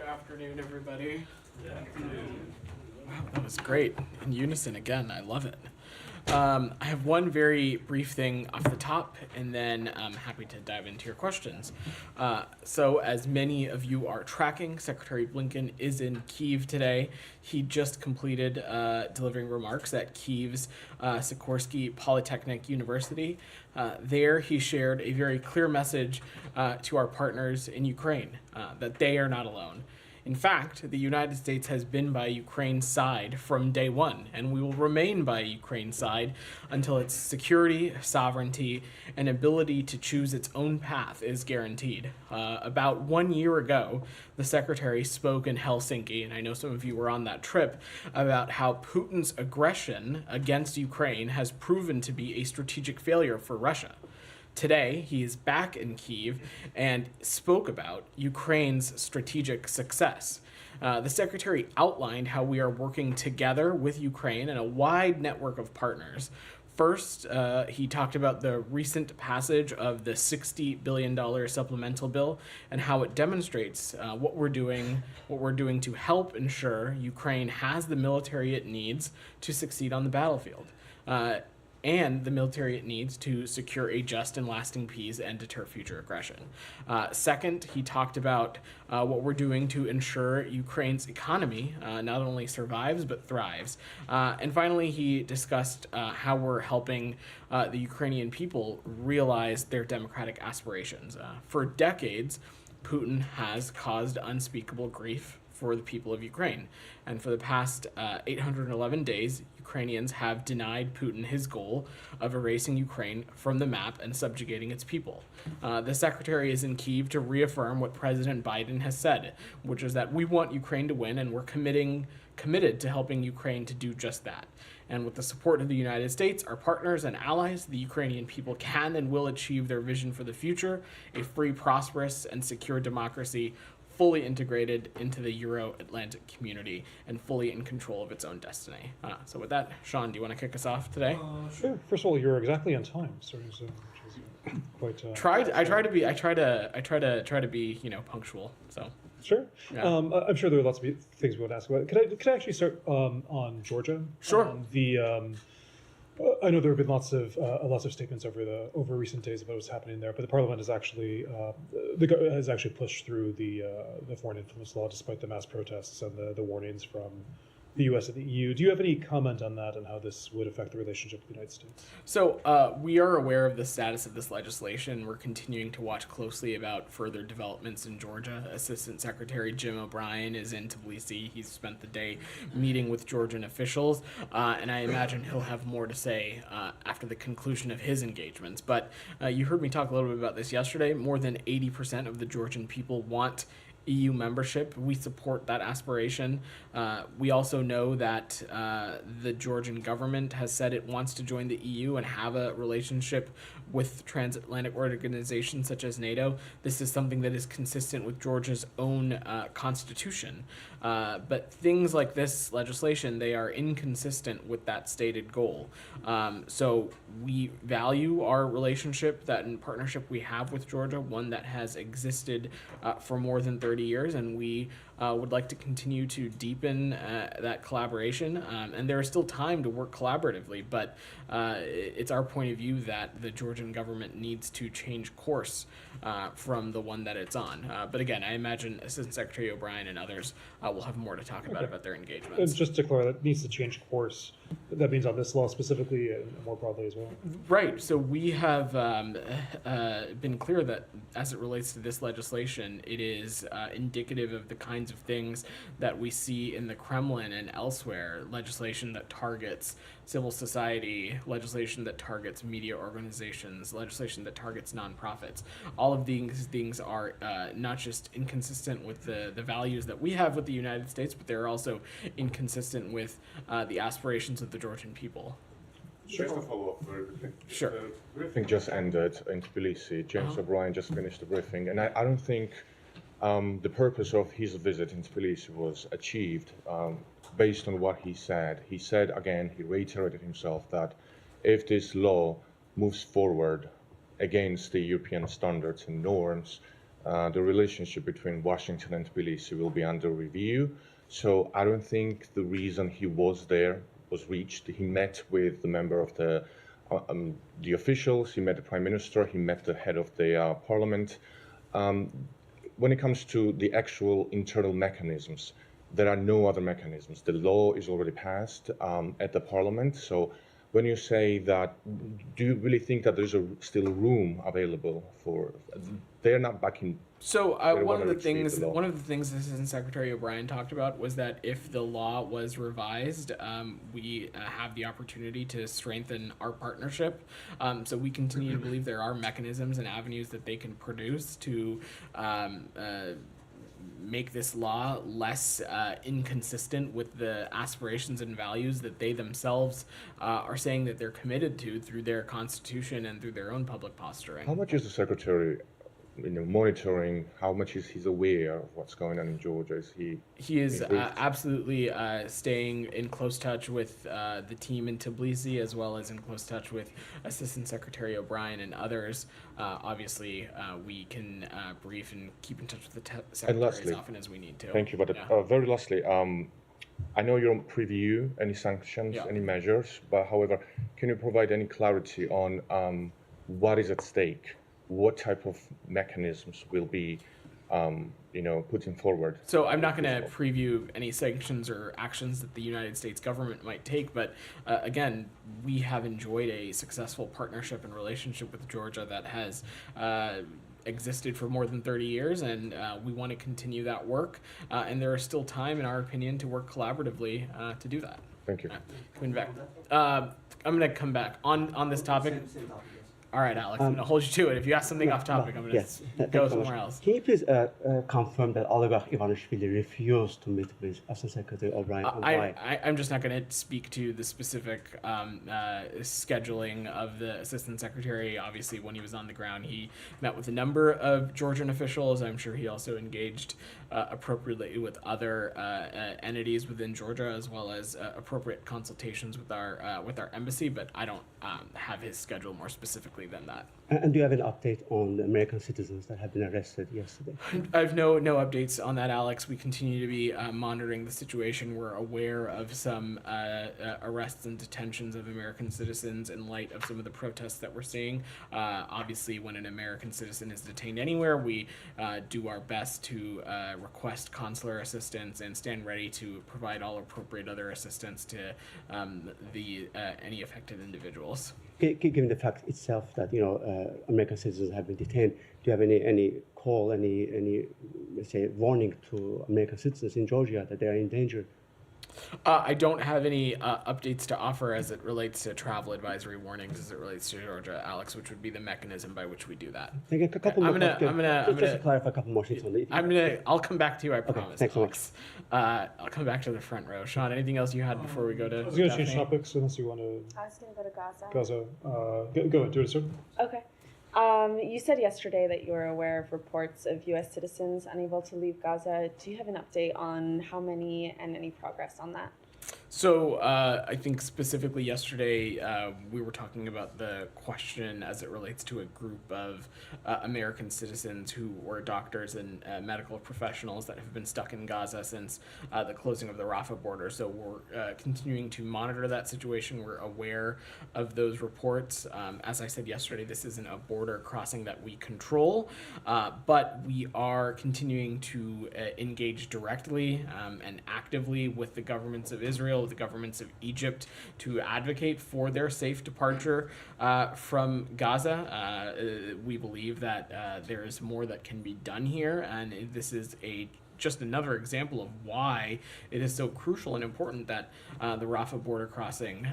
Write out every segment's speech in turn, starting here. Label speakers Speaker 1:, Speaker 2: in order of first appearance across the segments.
Speaker 1: afternoon, everybody.
Speaker 2: Good afternoon.
Speaker 1: Wow, that was great. In unison again. I love it. I have one very brief thing off the top, and then I'm happy to dive into your questions. So, as many of you are tracking, Secretary Blinken is in Kyiv today. He just completed delivering remarks at Kyiv's Sikorsky Polytechnic University. There, he shared a very clear message to our partners in Ukraine that they are not alone. In fact, the United States has been by Ukraine's side from day one, and we will remain by Ukraine's side until its security, sovereignty, and ability to choose its own path is guaranteed. About 1 year ago, the Secretary spoke in Helsinki, and I know some of you were on that trip, about how Putin's aggression against Ukraine has proven to be a strategic failure for Russia. Today, he is back in Kyiv and spoke about Ukraine's strategic success. The Secretary outlined how we are working together with Ukraine and a wide network of partners. First, he talked about the recent passage of the $60 billion supplemental bill and how it demonstrates what we're doing to help ensure Ukraine has the military it needs to succeed on the battlefield. And the military it needs to secure a just and lasting peace and deter future aggression. Second, he talked about what we're doing to ensure Ukraine's economy not only survives but thrives. And finally, he discussed how we're helping the Ukrainian people realize their democratic aspirations. For decades, Putin has caused unspeakable grief for the people of Ukraine. And for the past 811 days, Ukrainians have denied Putin his goal of erasing Ukraine from the map and subjugating its people. The Secretary is in Kyiv to reaffirm what President Biden has said, which is that we want Ukraine to win and we're committed to helping Ukraine to do just that. And with the support of the United States, our partners and allies, the Ukrainian people can and will achieve their vision for the future, a free, prosperous, and secure democracy fully integrated into the Euro-Atlantic community and fully in control of its own destiny. So with that, Sean, do you want to kick us off today?
Speaker 3: Sure. First of all, you're exactly on time, starting soon, which is quite.
Speaker 1: I try to be punctual. So.
Speaker 3: Sure.
Speaker 1: Yeah.
Speaker 3: I'm sure there are lots of things we would ask about. Could I actually start on Georgia?
Speaker 1: Sure.
Speaker 3: I know there have been lots of statements over recent days about what's happening there, but the Parliament has actually pushed through the foreign influence law despite the mass protests and the warnings from the U.S. and the EU. Do you have any comment on that and how this would affect the relationship with the United States?
Speaker 1: So we are aware of the status of this legislation. We're continuing to watch closely about further developments in Georgia. Assistant Secretary Jim O'Brien is in Tbilisi. He's spent the day meeting with Georgian officials, and I imagine he'll have more to say after the conclusion of his engagements. But you heard me talk a little bit about this yesterday. More than 80% of the Georgian people want EU membership. We support that aspiration. We also know that the Georgian government has said it wants to join the EU and have a relationship with transatlantic organizations such as NATO. This is something that is consistent with Georgia's own constitution. But things like this legislation, they are inconsistent with that stated goal. So we value our relationship, that in partnership we have with Georgia, one that has existed for more than 30 years, and we would like to continue to deepen that collaboration. And there is still time to work collaboratively, but it's our point of view that the Georgian government needs to change course from the one that it's on. But again, I imagine Assistant Secretary O'Brien and others will have more to talk about their engagements.
Speaker 3: And just to clarify, that needs to change course. That means on this law specifically and more broadly as well.
Speaker 1: Right. So we have been clear that as it relates to this legislation, it is indicative of the kinds of things that we see in the Kremlin and elsewhere, legislation that targets civil society, legislation that targets media organizations, legislation that targets nonprofits. All of these things are not just inconsistent with the values that we have with the United States, but they're also inconsistent with the aspirations of the Georgian people.
Speaker 4: Just a follow-up very quickly.
Speaker 1: Sure.
Speaker 4: The briefing just ended in Tbilisi. James O'Brien just finished the briefing, and I don't think the purpose of his visit in Tbilisi was achieved based on what he said. He said, again, he reiterated himself that if this law moves forward against the European standards and norms, the relationship between Washington and Tbilisi will be under review. So I don't think the reason he was there was reached. He met with the member of the officials, he met the prime minister, he met the head of the parliament. When it comes to the actual internal mechanisms, there are no other mechanisms. The law is already passed at the parliament. So when you say that, do you really think that there's still room available for? They're not back in.
Speaker 1: So
Speaker 4: They
Speaker 1: one
Speaker 4: wanna
Speaker 1: of the
Speaker 4: retrieve
Speaker 1: things
Speaker 4: the law.
Speaker 1: Assistant Secretary O'Brien talked about was that if the law was revised, we have the opportunity to strengthen our partnership. So we continue to believe there are mechanisms and avenues that they can produce to make this law less inconsistent with the aspirations and values that they themselves are saying that they're committed to through their constitution and through their own public posturing.
Speaker 4: How much is the secretary, monitoring? How much is he aware of what's going on in Georgia? Is he?
Speaker 1: He is
Speaker 4: briefed?
Speaker 1: absolutely staying in close touch with the team in Tbilisi, as well as in close touch with Assistant Secretary O'Brien and others. Obviously, we can brief and keep in touch with the secretary
Speaker 4: lastly,
Speaker 1: as often as we need to.
Speaker 4: Thank you. But
Speaker 1: Yeah.
Speaker 4: very lastly, I know you don't preview any sanctions,
Speaker 1: Yeah.
Speaker 4: any measures, but however, can you provide any clarity on what is at stake? What type of mechanisms will be, putting forward?
Speaker 1: So I'm not going to preview any sanctions or actions that the United States government might take, but again, we have enjoyed a successful partnership and relationship with Georgia that has existed for more than 30 years, and we want to continue that work. And there is still time, in our opinion, to work collaboratively to do that.
Speaker 4: Thank you.
Speaker 1: Coming back. I'm going to come back on this topic.
Speaker 2: Same topic, yes.
Speaker 1: All right, Alex, I'm going to hold you to it. If you ask something off topic, I'm going to
Speaker 2: Yes,
Speaker 1: go
Speaker 2: thank you so
Speaker 1: somewhere
Speaker 2: much.
Speaker 1: else.
Speaker 2: Can you please confirm that Oligarch Ivanishvili refused to meet with Assistant Secretary O'Brien? And why?
Speaker 1: I'm just not going to speak to the specific scheduling of the assistant secretary. Obviously, when he was on the ground, he met with a number of Georgian officials. I'm sure he also engaged appropriately with other entities within Georgia, as well as appropriate consultations with our embassy. But I don't have his schedule more specifically than that.
Speaker 2: And do you have an update on the American citizens that have been arrested yesterday?
Speaker 1: I have no updates on that, Alex. We continue to be monitoring the situation. We're aware of some arrests and detentions of American citizens in light of some of the protests that we're seeing. Obviously, when an American citizen is detained anywhere, we do our best to request consular assistance and stand ready to provide all appropriate other assistance to any affected individuals.
Speaker 2: Given the fact itself that American citizens have been detained, do you have any call, any let's say warning to American citizens in Georgia that they are in danger?
Speaker 1: I don't have any updates to offer as it relates to travel advisory warnings as it relates to Georgia, Alex, which would be the mechanism by which we do that.
Speaker 2: Thank you. A couple more.
Speaker 1: Just
Speaker 2: to clarify a couple more things on the.
Speaker 1: I'll come back to you. I promise.
Speaker 2: thanks so much.
Speaker 1: Alex. I'll come back to the front row. Sean, anything else you had before we go to?
Speaker 3: I was going to change
Speaker 1: Daphne?
Speaker 3: topics unless you want to
Speaker 5: I was going to go to Gaza.
Speaker 3: Gaza. Go ahead, do it, sir.
Speaker 5: Okay. You said yesterday that you were aware of reports of U.S. citizens unable to leave Gaza. Do you have an update on how many and any progress on that?
Speaker 1: So I think specifically yesterday we were talking about the question as it relates to a group of American citizens who were doctors and medical professionals that have been stuck in Gaza since the closing of the Rafah border. So we're continuing to monitor that situation. We're aware of those reports. As I said yesterday, this isn't a border crossing that we control, but we are continuing to engage directly and actively with the governments of Israel, with the governments of Egypt, to advocate for their safe departure from Gaza. We believe that there is more that can be done here, and this is just another example of why it is so crucial and important that the Rafah border crossing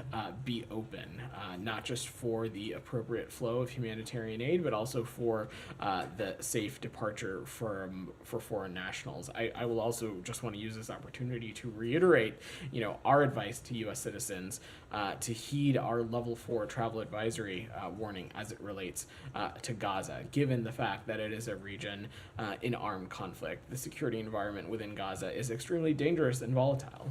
Speaker 1: be open, not just for the appropriate flow of humanitarian aid, but also for the safe departure for foreign nationals. I will also just want to use this opportunity to reiterate, our advice to U.S. citizens to heed our level 4 travel advisory warning as it relates to Gaza, given the fact that it is a region in armed conflict. The security environment within Gaza is extremely dangerous and volatile.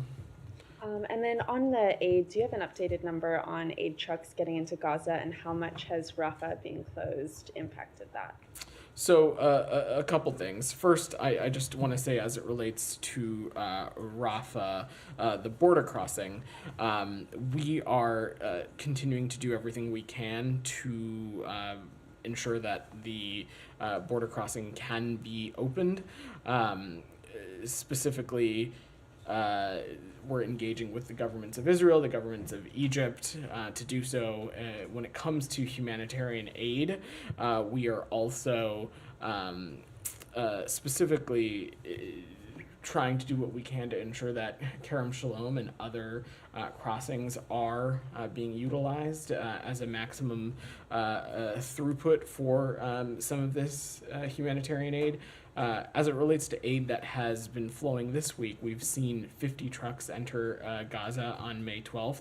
Speaker 5: And then on the aid, do you have an updated number on aid trucks getting into Gaza, and how much has Rafah being closed impacted that?
Speaker 1: So a couple things. First, I just want to say, as it relates to Rafah, the border crossing, we are continuing to do everything we can to ensure that the border crossing can be opened. Specifically, we're engaging with the governments of Israel, the governments of Egypt, to do so. When it comes to humanitarian aid, we are also specifically trying to do what we can to ensure that Kerem Shalom and other crossings are being utilized as a maximum throughput for some of this humanitarian aid. As it relates to aid that has been flowing this week, we've seen 50 trucks enter Gaza on May 12th.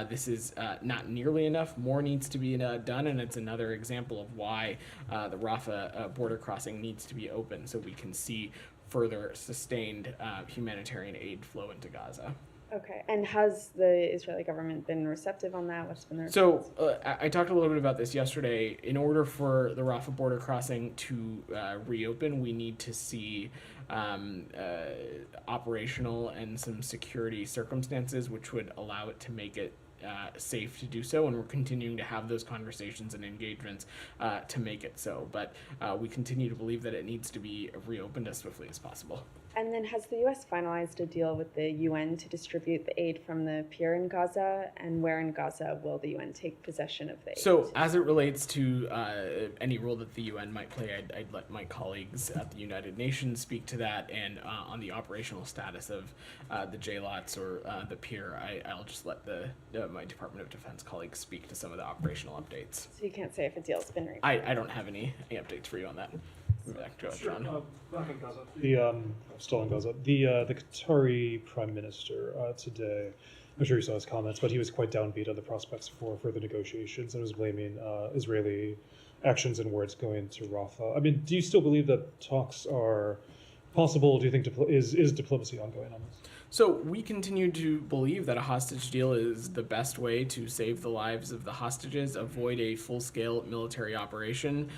Speaker 1: This is not nearly enough. More needs to be done, and it's another example of why the Rafah border crossing needs to be open so we can see further sustained humanitarian aid flow into Gaza.
Speaker 5: Okay, and has the Israeli government been receptive on that? What's been their
Speaker 1: So I talked a little bit about this yesterday. In order for the Rafah border crossing to reopen, we need to see operational and some security circumstances which would allow it to make it safe to do so, and we're continuing to have those conversations and engagements to make it so. But we continue to believe that it needs to be reopened as swiftly as possible.
Speaker 5: And then has the U.S. finalized a deal with the UN to distribute the aid from the pier in Gaza? And where in Gaza will the UN take possession of the aid?
Speaker 1: So as it relates to any role that the UN might play, I'd let my colleagues at the United Nations speak to that, and on the operational status of the JLOTs or the pier, I'll just let my Department of Defense colleagues speak to some of the operational updates.
Speaker 5: So you can't say if a deal's been reached.
Speaker 1: I don't have any updates for you on that. Back to
Speaker 3: Sure.
Speaker 1: John.
Speaker 3: Back in Gaza. Still in Gaza. The Qatari Prime Minister today, I'm sure you saw his comments, but he was quite downbeat on the prospects for further negotiations and was blaming Israeli actions and words going to Rafah. I mean, do you still believe that talks are possible? Do you think is diplomacy ongoing on this?
Speaker 1: So we continue to believe that a hostage deal is the best way to save the lives of the hostages, avoid a full-scale military operation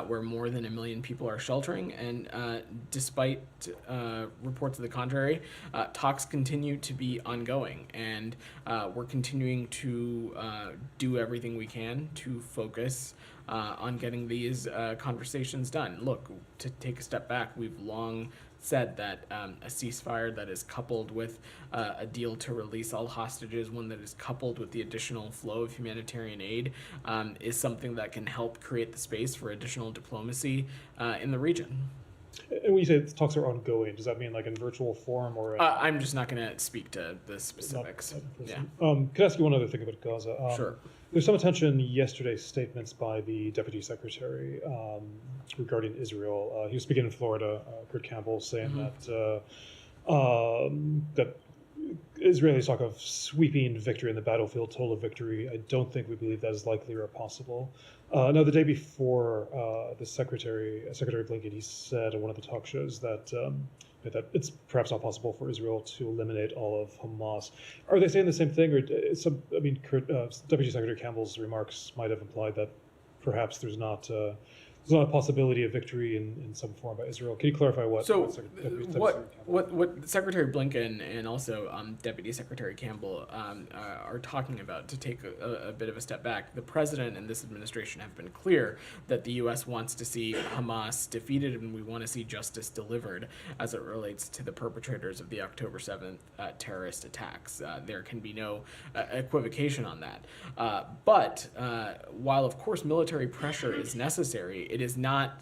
Speaker 1: where more than 1 million people are sheltering. And despite reports of the contrary, talks continue to be ongoing. And we're continuing to do everything we can to focus on getting these conversations done. Look, to take a step back, we've long said that a ceasefire that is coupled with a deal to release all hostages, one that is coupled with the additional flow of humanitarian aid, is something that can help create the space for additional diplomacy in the region.
Speaker 3: And when you say talks are ongoing, does that mean like in virtual form or?
Speaker 1: I'm just not going to speak to the specifics. Yeah.
Speaker 3: Could I ask you one other thing about Gaza?
Speaker 1: Sure.
Speaker 3: There's some attention yesterday's statements by the Deputy Secretary regarding Israel. He was speaking in Florida, Kurt Campbell, saying that that Israelis talk of sweeping victory in the battlefield, total victory. I don't think we believe that is likely or possible. Now, the day before, the Secretary Blinken, he said on one of the talk shows that that it's perhaps not possible for Israel to eliminate all of Hamas. Are they saying the same thing, or Deputy Secretary Campbell's remarks might have implied that perhaps there's not a possibility of victory in some form by Israel? Can you clarify what?
Speaker 1: So what Secretary Blinken and also Deputy Secretary Campbell are talking about, to take a bit of a step back, the president and this administration have been clear that the U.S. wants to see Hamas defeated, and we want to see justice delivered as it relates to the perpetrators of the October 7th terrorist attacks. There can be no equivocation on that. But while, of course, military pressure is necessary, it is not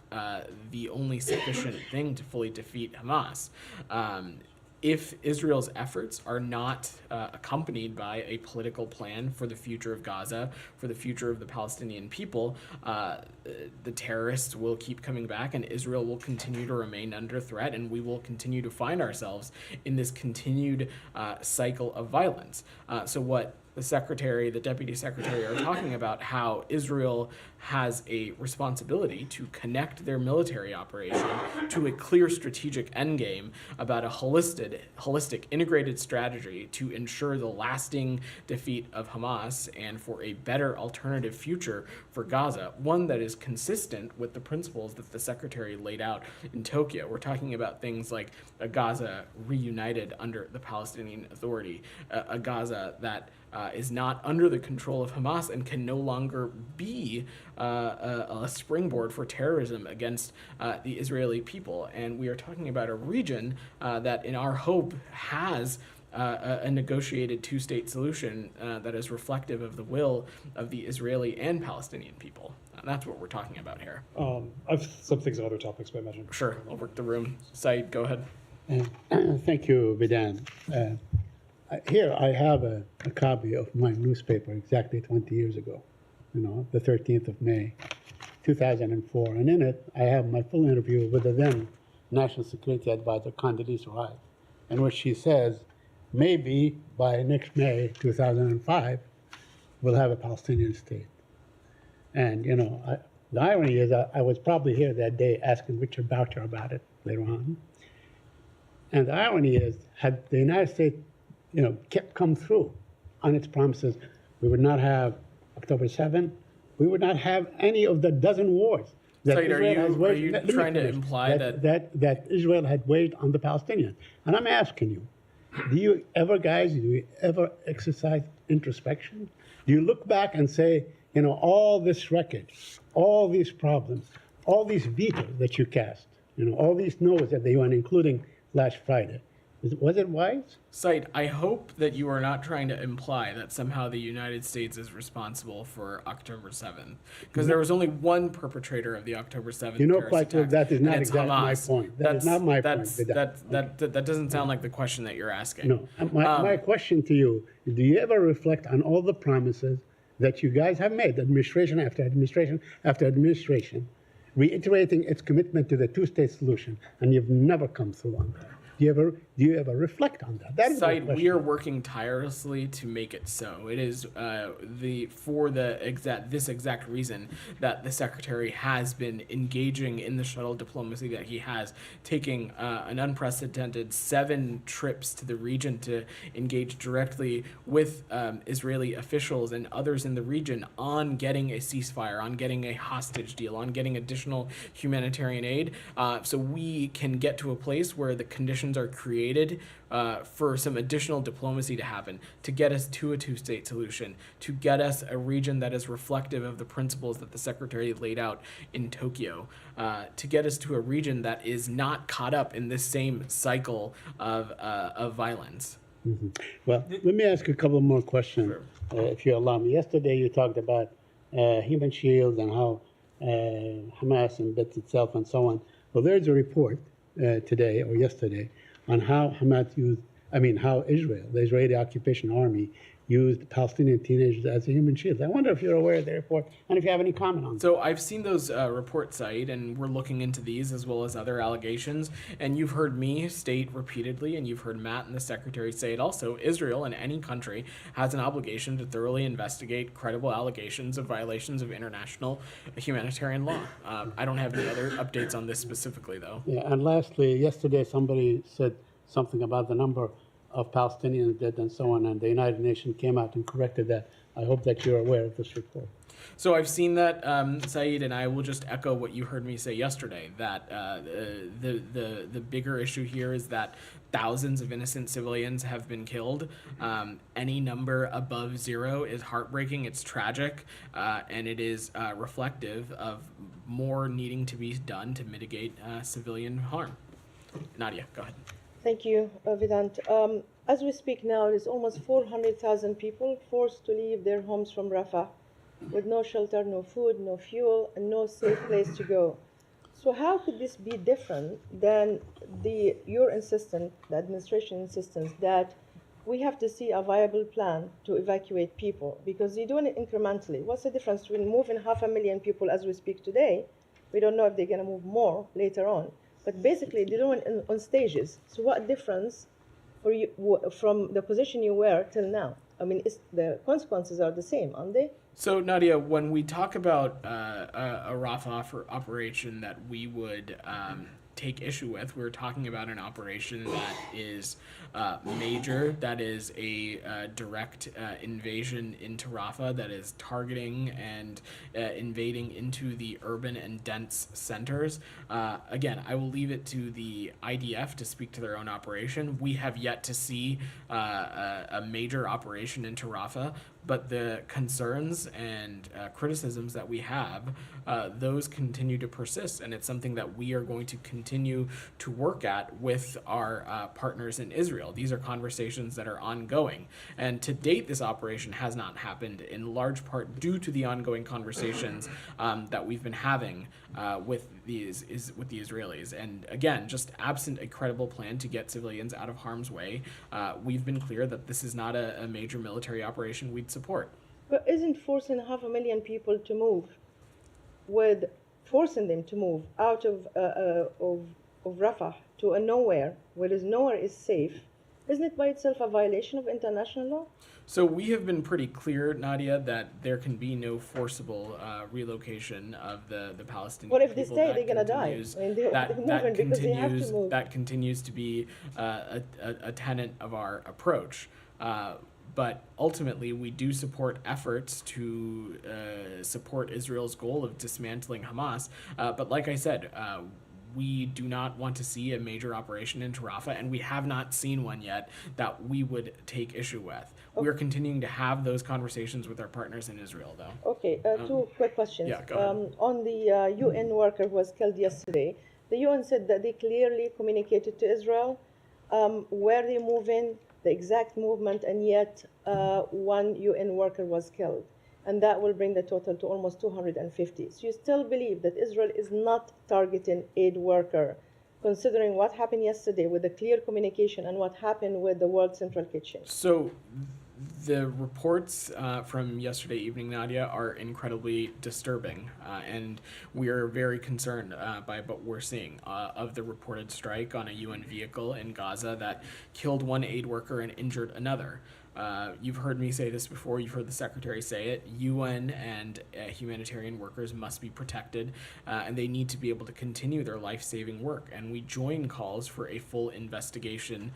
Speaker 1: the only sufficient thing to fully defeat Hamas. If Israel's efforts are not accompanied by a political plan for the future of Gaza, for the future of the Palestinian people, the terrorists will keep coming back, and Israel will continue to remain under threat, and we will continue to find ourselves in this continued cycle of violence. So what the deputy secretary are talking about how Israel has a responsibility to connect their military operation to a clear strategic endgame about a holistic, integrated strategy to ensure the lasting defeat of Hamas and for a better alternative future for Gaza, one that is consistent with the principles that the secretary laid out in Tokyo. We're talking about things like a Gaza reunited under the Palestinian Authority, a Gaza that is not under the control of Hamas and can no longer be a springboard for terrorism against the Israeli people. And we are talking about a region that, in our hope, has a negotiated two-state solution that is reflective of the will of the Israeli and Palestinian people. That's what we're talking about here.
Speaker 3: I've some things on other topics, but I imagine.
Speaker 1: Sure, I'll work the room. Said, go ahead.
Speaker 6: Thank you, Bidan. Here I have a copy of my newspaper exactly 20 years ago, the 13th of May, 2004. And in it, I have my full interview with the then National Security Advisor, Condoleezza Rice, in which she says, maybe by next May 2005, we'll have a Palestinian state. And, the irony is I was probably here that day asking Richard Boucher about it later on. And the irony is, had the United States kept come through on its promises, we would not have October 7th. We would not have any of the dozen wars that
Speaker 1: Said,
Speaker 6: Israel has waged.
Speaker 1: are you
Speaker 6: Let me
Speaker 1: trying to
Speaker 6: finish.
Speaker 1: imply
Speaker 6: that Israel had waged on the Palestinians? And I'm asking you, do you ever exercise introspection? Do you look back and say, all this wreckage, all these problems, all these vetoes that you cast, all these no's at the UN, including last Friday, was it wise?
Speaker 1: Said, I hope that you are not trying to imply that somehow the United States is responsible for October 7th, because there was only one perpetrator of the October 7th terrorist
Speaker 6: Quite well,
Speaker 1: attacks,
Speaker 6: that is
Speaker 1: and
Speaker 6: not
Speaker 1: it's
Speaker 6: exactly my
Speaker 1: Hamas.
Speaker 6: point. That is not my point.
Speaker 1: That doesn't sound like the question that you're asking.
Speaker 6: No. My question to you, do you ever reflect on all the promises that you guys have made, administration after administration after administration, reiterating its commitment to the two-state solution, and you've never come through on that? Do you ever reflect on that? That is my
Speaker 1: Said,
Speaker 6: question.
Speaker 1: we are working tirelessly to make it so. It is this exact reason that the secretary has been engaging in the shuttle diplomacy that he has, taking an unprecedented 7 trips to the region to engage directly with Israeli officials and others in the region on getting a ceasefire, on getting a hostage deal, on getting additional humanitarian aid, so we can get to a place where the conditions are created for some additional diplomacy to happen, to get us to a two-state solution, to get us a region that is reflective of the principles that the secretary laid out in Tokyo, to get us to a region that is not caught up in this same cycle of violence.
Speaker 6: Mm-hmm. Well, let me ask you a couple more questions, if you allow me. Yesterday you talked about human shields and how Hamas embeds itself and so on. Well, there's a report today or yesterday on how how Israel, the Israeli occupation army, used Palestinian teenagers as a human shield. I wonder if you're aware of the report and if you have any comment on that.
Speaker 1: So I've seen those reports, Said, and we're looking into these as well as other allegations. And you've heard me state repeatedly, and you've heard Matt and the secretary say it also, Israel and any country has an obligation to thoroughly investigate credible allegations of violations of international humanitarian law. I don't have any other updates on this specifically, though.
Speaker 6: Yeah, and lastly, yesterday somebody said something about the number of Palestinians dead and so on, and the United Nations came out and corrected that. I hope that you're aware of this report.
Speaker 1: So I've seen that, Said, and I will just echo what you heard me say yesterday, that the bigger issue here is that thousands of innocent civilians have been killed. Any number above 0 is heartbreaking, it's tragic, and it is reflective of more needing to be done to mitigate civilian harm. Nadia, go ahead.
Speaker 7: Thank you, Vedant. As we speak now, there's almost 400,000 people forced to leave their homes from Rafah with no shelter, no food, no fuel, and no safe place to go. So how could this be different than your insistence, the administration insistence, that we have to see a viable plan to evacuate people? Because you're doing it incrementally. What's the difference between moving 500,000 people as we speak today? We don't know if they're going to move more later on. But basically, they're doing it on stages. So what difference for you from the position you were till now? I mean, the consequences are the same, aren't they?
Speaker 1: So Nadia, when we talk about a Rafah operation that we would take issue with, we're talking about an operation that is major, that is a direct invasion into Rafah, that is targeting and invading into the urban and dense centers. Again, I will leave it to the IDF to speak to their own operation. We have yet to see a major operation into Rafah, but the concerns and criticisms that we have, those continue to persist, and it's something that we are going to continue to work at with our partners in Israel. These are conversations that are ongoing, and to date, this operation has not happened in large part due to the ongoing conversations that we've been having with the Israelis. And again, just absent a credible plan to get civilians out of harm's way, we've been clear that this is not a major military operation we'd support.
Speaker 7: But isn't forcing 500,000 people to move, with forcing them to move out of Rafah to a nowhere, whereas nowhere is safe, isn't it by itself a violation of international law?
Speaker 1: So we have been pretty clear, Nadia, that there can be no forcible relocation of the Palestinian
Speaker 7: What if they
Speaker 1: people.
Speaker 7: stay?
Speaker 1: That
Speaker 7: They're gonna die.
Speaker 1: continues-
Speaker 7: I mean, they're moving because they have to move.
Speaker 1: That continues to be a tenet of our approach. But ultimately, we do support efforts to support Israel's goal of dismantling Hamas. But like I said, we do not want to see a major operation into Rafah, and we have not seen one yet that we would take issue with. We're continuing to have those conversations with our partners in Israel, though.
Speaker 7: Okay, two quick questions.
Speaker 1: yeah, go ahead.
Speaker 7: On the UN worker who was killed yesterday, the UN said that they clearly communicated to Israel where they're moving, the exact movement, and yet one UN worker was killed. And that will bring the total to almost 250. So you still believe that Israel is not targeting aid worker, considering what happened yesterday with the clear communication and what happened with the World Central Kitchen?
Speaker 1: So the reports from yesterday evening, Nadia, are incredibly disturbing, and we are very concerned by what we're seeing of the reported strike on a UN vehicle in Gaza that killed one aid worker and injured another. You've heard me say this before, you've heard the Secretary say it, UN and humanitarian workers must be protected, and they need to be able to continue their life-saving work, and we join calls for a full investigation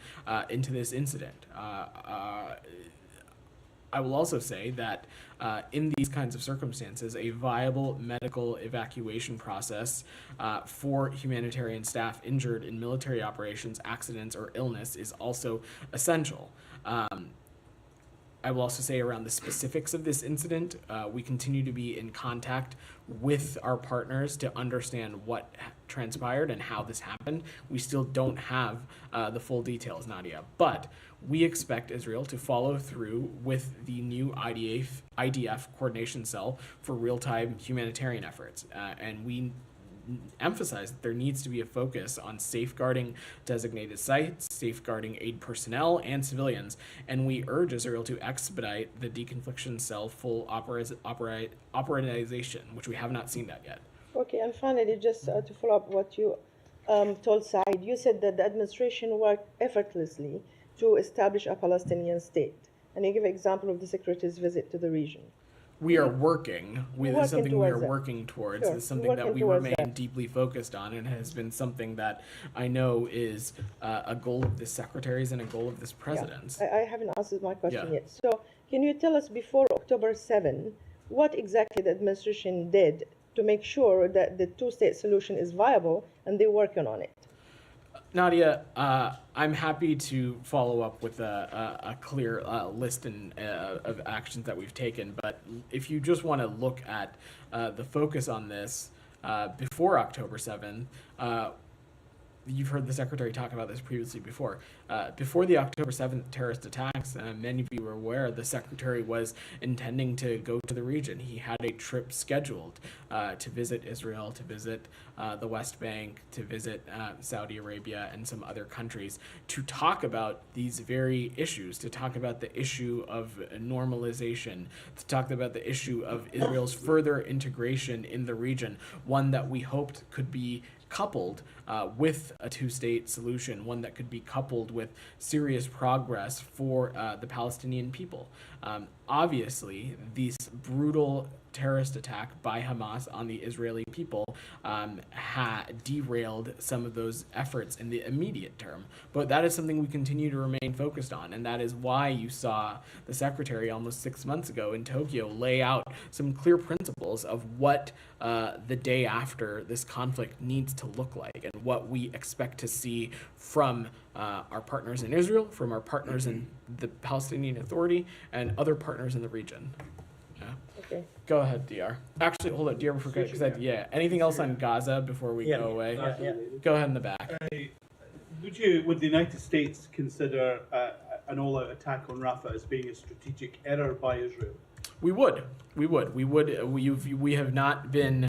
Speaker 1: into this incident. I will also say that in these kinds of circumstances, a viable medical evacuation process for humanitarian staff injured in military operations, accidents, or illness is also essential. I will also say around the specifics of this incident, we continue to be in contact with our partners to understand what transpired and how this happened. We still don't have the full details, Nadia, but we expect Israel to follow through with the new IDF coordination cell for real-time humanitarian efforts, and we emphasize that there needs to be a focus on safeguarding designated sites, safeguarding aid personnel and civilians, and we urge Israel to expedite the deconfliction cell full operationalization, which we have not seen that yet.
Speaker 7: Okay, and finally, just to follow up what you told Said, you said that the administration worked effortlessly to establish a Palestinian state, and you give an example of the Secretary's visit to the region.
Speaker 1: We are working. This is something we are
Speaker 7: towards it.
Speaker 1: working towards.
Speaker 7: Sure,
Speaker 1: It's something that
Speaker 7: working
Speaker 1: we
Speaker 7: towards
Speaker 1: remain
Speaker 7: that.
Speaker 1: deeply focused on, and has been something that I know is a goal of this Secretary's and a goal of this President's.
Speaker 7: I haven't answered my question
Speaker 1: Yeah.
Speaker 7: yet. So can you tell us before October 7, what exactly the administration did to make sure that the two-state solution is viable and they're working on it?
Speaker 1: Nadia, I'm happy to follow up with a clear list of actions that we've taken, but if you just want to look at the focus on this before October 7th, you've heard the Secretary talk about this previously before. Before the October 7th terrorist attacks, many of you are aware the Secretary was intending to go to the region. He had a trip scheduled to visit Israel, to visit the West Bank, to visit Saudi Arabia and some other countries to talk about these very issues, to talk about the issue of normalization, to talk about the issue of Israel's further integration in the region, one that we hoped could be coupled with a two-state solution, one that could be coupled with serious progress for the Palestinian people. Obviously, this brutal terrorist attack by Hamas on the Israeli people derailed some of those efforts in the immediate term. But that is something we continue to remain focused on, and that is why you saw the secretary almost 6 months ago in Tokyo lay out some clear principles of what the day after this conflict needs to look like and what we expect to see from our partners in Israel, from our partners in the Palestinian Authority, and other partners in the region. Yeah.
Speaker 7: Okay.
Speaker 1: Go ahead, DR. Actually, hold on, DR, before anything else on Gaza before we go away? Go ahead in the back.
Speaker 8: Would the United States consider an all-out attack on Rafah as being a strategic error by Israel?
Speaker 1: We would. We have not been.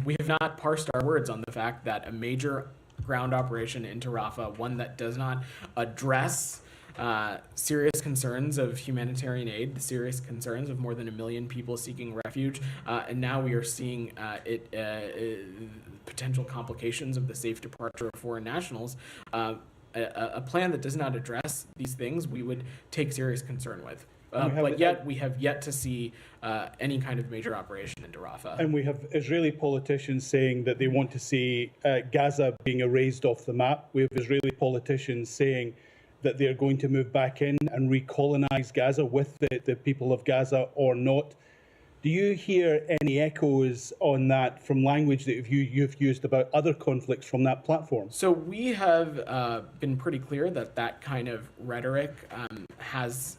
Speaker 1: We have not parsed our words on the fact that a major ground operation into Rafah, one that does not address serious concerns of humanitarian aid, the serious concerns of more than 1 million people seeking refuge, and now we are seeing potential complications of the safe departure of foreign nationals. A plan that does not address these things, we would take serious concern with. But yet, we have yet to see any kind of major operation into Rafah.
Speaker 8: And we have Israeli politicians saying that they want to see Gaza being erased off the map. We have Israeli politicians saying that they're going to move back in and recolonize Gaza with the people of Gaza or not. Do you hear any echoes on that from language that you've used about other conflicts from that platform?
Speaker 1: So we have been pretty clear that that kind of rhetoric has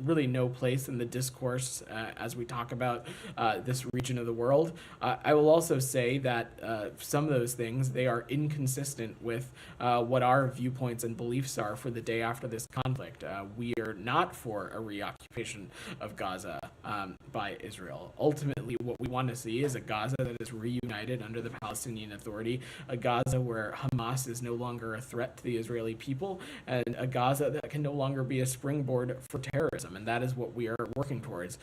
Speaker 1: really no place in the discourse as we talk about this region of the world. I will also say that some of those things, they are inconsistent with what our viewpoints and beliefs are for the day after this conflict. We are not for a reoccupation of Gaza by Israel. Ultimately, what we want to see is a Gaza that is reunited under the Palestinian Authority, a Gaza where Hamas is no longer a threat to the Israeli people, and a Gaza that can no longer be a springboard for terrorism, and that is what we are working towards.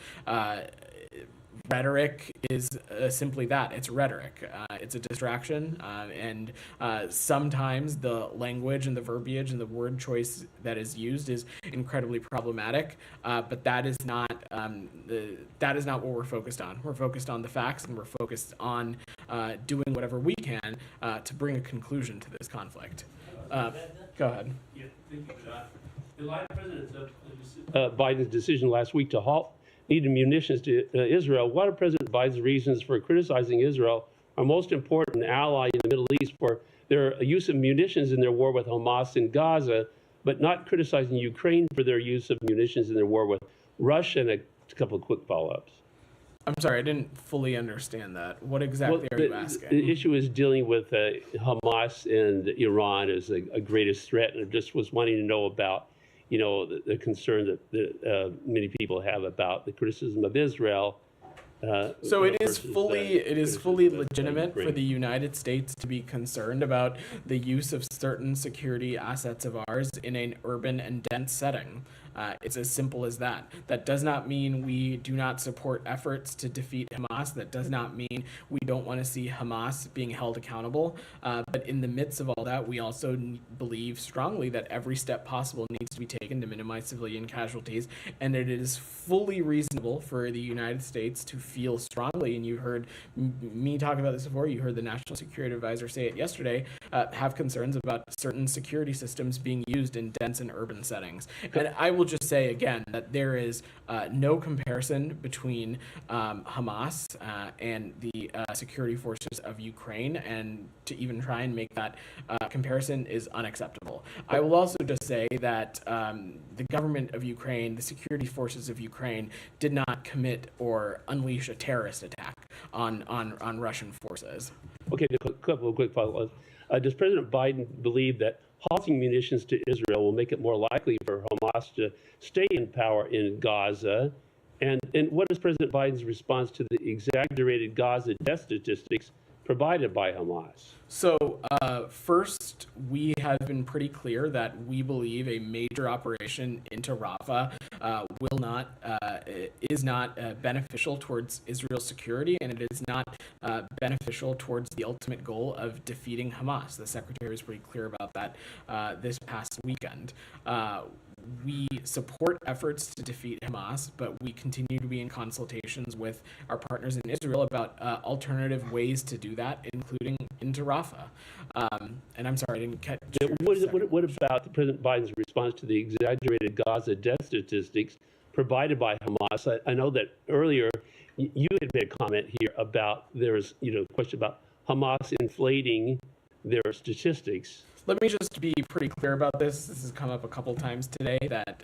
Speaker 1: Rhetoric is simply that. It's rhetoric. It's a distraction, and sometimes the language and the verbiage and the word choice that is used is incredibly problematic. But that is not what we're focused on. We're focused on the facts, and we're focused on doing whatever we can to bring a conclusion to this conflict. Go ahead.
Speaker 9: Yeah, thank you for that. In light of President Biden's decision last week to halt needed munitions to Israel, what are President Biden's reasons for criticizing Israel, our most important ally in the Middle East, for their use of munitions in their war with Hamas in Gaza, but not criticizing Ukraine for their use of munitions in their war with Russia? And a couple of quick follow-ups.
Speaker 1: I'm sorry, I didn't fully understand that. What exactly are you asking?
Speaker 9: The issue is dealing with Hamas and Iran as a greatest threat, and I just was wanting to know about the concern that many people have about the criticism of Israel.
Speaker 1: So it is fully legitimate for the United States to be concerned about the use of certain security assets of ours in an urban and dense setting. It's as simple as that. That does not mean we do not support efforts to defeat Hamas. That does not mean we don't want to see Hamas being held accountable. But in the midst of all that, we also believe strongly that every step possible needs to be taken to minimize civilian casualties, and it is fully reasonable for the United States to feel strongly, and you heard me talk about this before, you heard the National Security Advisor say it yesterday, have concerns about certain security systems being used in dense and urban settings. And I will just say again that there is no comparison between Hamas and the security forces of Ukraine, and to even try and make that comparison is unacceptable. I will also just say that the government of Ukraine, the security forces of Ukraine, did not commit or unleash a terrorist attack on Russian forces.
Speaker 9: Okay, a couple of quick follow-ups. Does President Biden believe that halting munitions to Israel will make it more likely for Hamas to stay in power in Gaza? And what is President Biden's response to the exaggerated Gaza death statistics provided by Hamas?
Speaker 1: So first, we have been pretty clear that we believe a major operation into Rafah will not is not beneficial towards Israel's security, and it is not beneficial towards the ultimate goal of defeating Hamas. The secretary was pretty clear about that this past weekend. We support efforts to defeat Hamas, but we continue to be in consultations with our partners in Israel about alternative ways to do that, including into Rafah. And I'm sorry, I didn't catch.
Speaker 9: What about President Biden's response to the exaggerated Gaza death statistics provided by Hamas? I know that earlier you had made a comment here about there's a question about Hamas inflating their statistics.
Speaker 1: Let me just be pretty clear about this. This has come up a couple times today that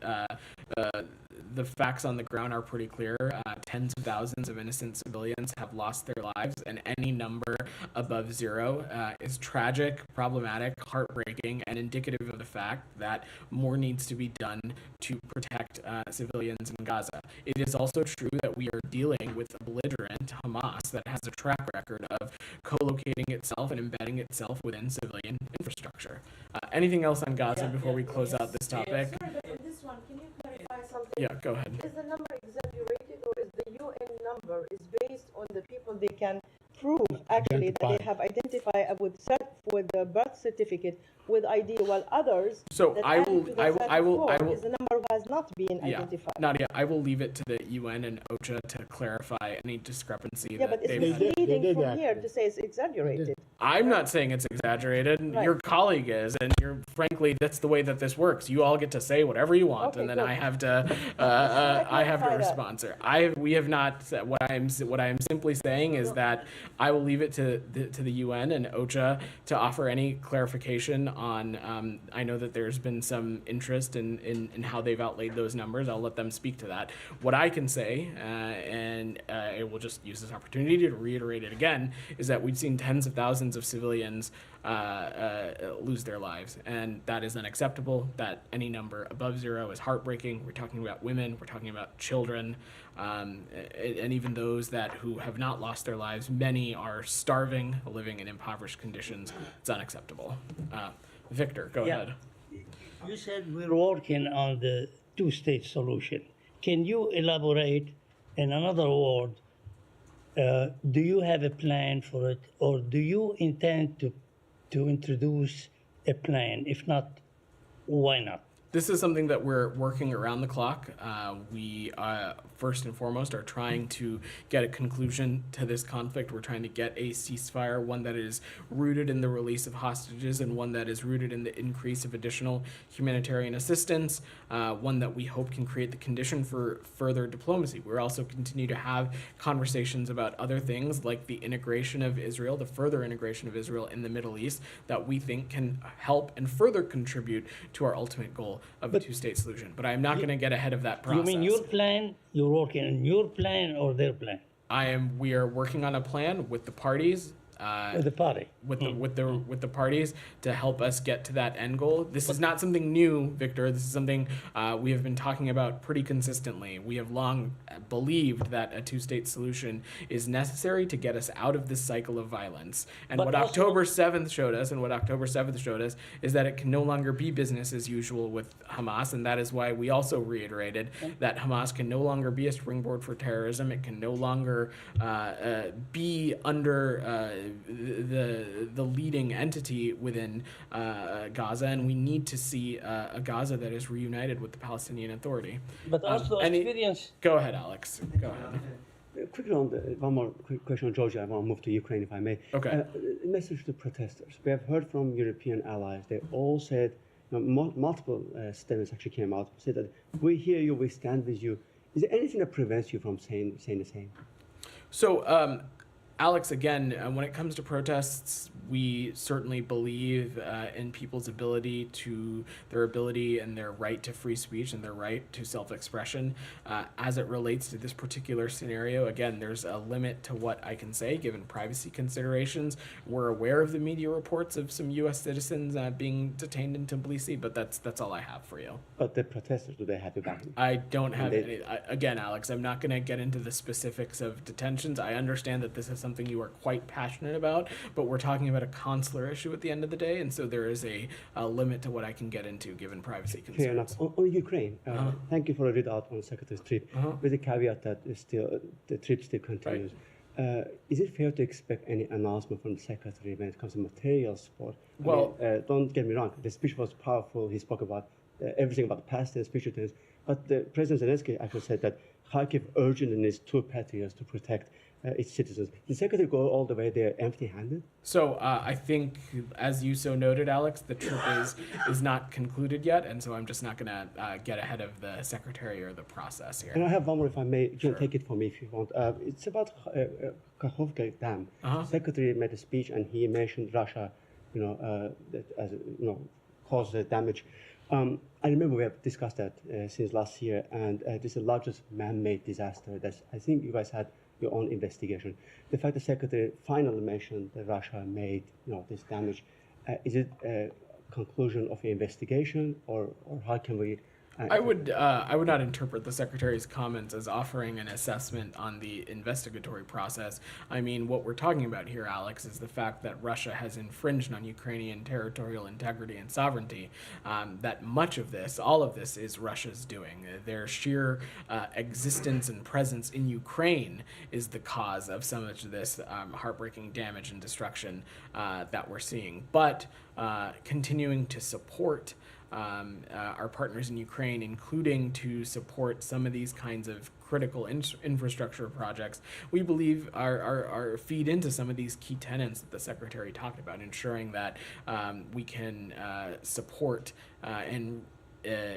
Speaker 1: the facts on the ground are pretty clear. Tens of thousands of innocent civilians have lost their lives, and any number above zero is tragic, problematic, heartbreaking, and indicative of the fact that more needs to be done to protect civilians in Gaza. It is also true that we are dealing with a belligerent Hamas that has a track record of co-locating itself and embedding itself within civilian infrastructure. Anything else on Gaza before we close out this topic?
Speaker 7: Sorry, but in this one, can you clarify something?
Speaker 1: Yeah, go ahead.
Speaker 7: Is the number exaggerated, or is the UN number is based on the people they can prove actually that they have identified with the birth certificate with ID, while others
Speaker 1: So
Speaker 7: that
Speaker 1: I
Speaker 7: add
Speaker 1: will
Speaker 7: to the
Speaker 1: I will
Speaker 7: 34 is the number who has not been
Speaker 1: yeah,
Speaker 7: identified.
Speaker 1: Nadia, I will leave it to the UN and OCHA to clarify any discrepancy
Speaker 7: Yeah,
Speaker 1: that
Speaker 7: but it's
Speaker 1: they've had.
Speaker 7: misleading
Speaker 6: did
Speaker 7: from
Speaker 6: that.
Speaker 7: here to say it's exaggerated.
Speaker 1: I'm not saying it's exaggerated.
Speaker 7: Right.
Speaker 1: Your colleague is, and frankly, that's the way that this works. You all get to say whatever you want,
Speaker 7: Okay,
Speaker 1: and then
Speaker 7: good.
Speaker 1: I have to I have to
Speaker 7: clarify that.
Speaker 1: respond, sir. We have not said what I am simply saying is that I will leave it to the UN and OCHA to offer any clarification on. I know that there's been some interest in how they've outlaid those numbers. I'll let them speak to that. What I can say, and I will just use this opportunity to reiterate it again, is that we've seen tens of thousands of civilians lose their lives, and that is unacceptable. That any number above zero is heartbreaking. We're talking about women, we're talking about children, and even those who have not lost their lives. Many are starving, living in impoverished conditions. It's unacceptable. Victor, go ahead.
Speaker 10: You said we're working on the two-state solution. Can you elaborate in another word? Do you have a plan for it, or do you intend to introduce a plan? If not, why not?
Speaker 1: This is something that we're working around the clock. We first and foremost are trying to get a conclusion to this conflict. We're trying to get a ceasefire, one that is rooted in the release of hostages and one that is rooted in the increase of additional humanitarian assistance, one that we hope can create the condition for further diplomacy. We're also continue to have conversations about other things like the integration of Israel, the further integration of Israel in the Middle East that we think can help and further contribute to our ultimate goal of a two-state solution. But I'm not going to get ahead of that process.
Speaker 10: You mean your plan? You're working on your plan or their plan?
Speaker 1: We are working on a plan with the parties.
Speaker 10: With the party.
Speaker 1: With the parties to help us get to that end goal. This is not something new, Victor. This is something we have been talking about pretty consistently. We have long believed that a two-state solution is necessary to get us out of this cycle of violence. And
Speaker 10: But
Speaker 1: what
Speaker 10: also-
Speaker 1: October 7th showed us, is that it can no longer be business as usual with Hamas, and that is why we also reiterated that Hamas can no longer be a springboard for terrorism. It can no longer be under the leading entity within Gaza, and we need to see a Gaza that is reunited with the Palestinian Authority.
Speaker 10: But also experience.
Speaker 1: Go ahead, Alex. Go ahead.
Speaker 2: Quickly on one more quick question on Georgia. I want to move to Ukraine, if I may.
Speaker 1: Okay.
Speaker 2: Message to protesters. We have heard from European allies. They all said, multiple statements actually came out, said that we hear you, we stand with you. Is there anything that prevents you from saying the same?
Speaker 1: So, Alex, again, when it comes to protests, we certainly believe in people's ability and their right to free speech and their right to self-expression. As it relates to this particular scenario, again, there's a limit to what I can say given privacy considerations. We're aware of the media reports of some U.S. citizens being detained in Tbilisi, but that's all I have for you.
Speaker 2: But the protesters, do they have your back?
Speaker 1: I don't have any. Again, Alex, I'm not going to get into the specifics of detentions. I understand that this is something you are quite passionate about, but we're talking about a consular issue at the end of the day, and so there is a limit to what I can get into given privacy concerns.
Speaker 2: Fair enough. On Ukraine, thank you for a readout on the Secretary's trip, with the caveat that the trip still continues. Is it fair to expect any announcement from the Secretary when it comes to material support?
Speaker 1: Well,
Speaker 2: don't get me wrong, the speech was powerful. He spoke about everything about the past tense, future tense, but President Zelensky actually said that Kharkiv urgently needs 2 Patriots to protect its citizens. Did the Secretary go all the way there empty-handed?
Speaker 1: So I think, as you so noted, Alex, the trip is not concluded yet, and so I'm just not going to get ahead of the Secretary or the process here.
Speaker 2: And I have one more, if I may. You can take it from me if you want. It's about Kakhovka Dam. The Secretary made a speech, and he mentioned Russia, that as caused the damage. I remember we have discussed that since last year, and this is the largest man-made disaster. I think you guys had your own investigation. The fact the Secretary finally mentioned that Russia made this damage, is it a conclusion of the investigation, or how can we? I would
Speaker 1: not interpret the Secretary's comments as offering an assessment on the investigatory process. I mean, what we're talking about here, Alex, is the fact that Russia has infringed on Ukrainian territorial integrity and sovereignty. That much of this, all of this, is Russia's doing. Their sheer existence and presence in Ukraine is the cause of so much of this heartbreaking damage and destruction that we're seeing. But continuing to support our partners in Ukraine, including to support some of these kinds of critical infrastructure projects, we believe are feed into some of these key tenets that the Secretary talked about, ensuring that we can support and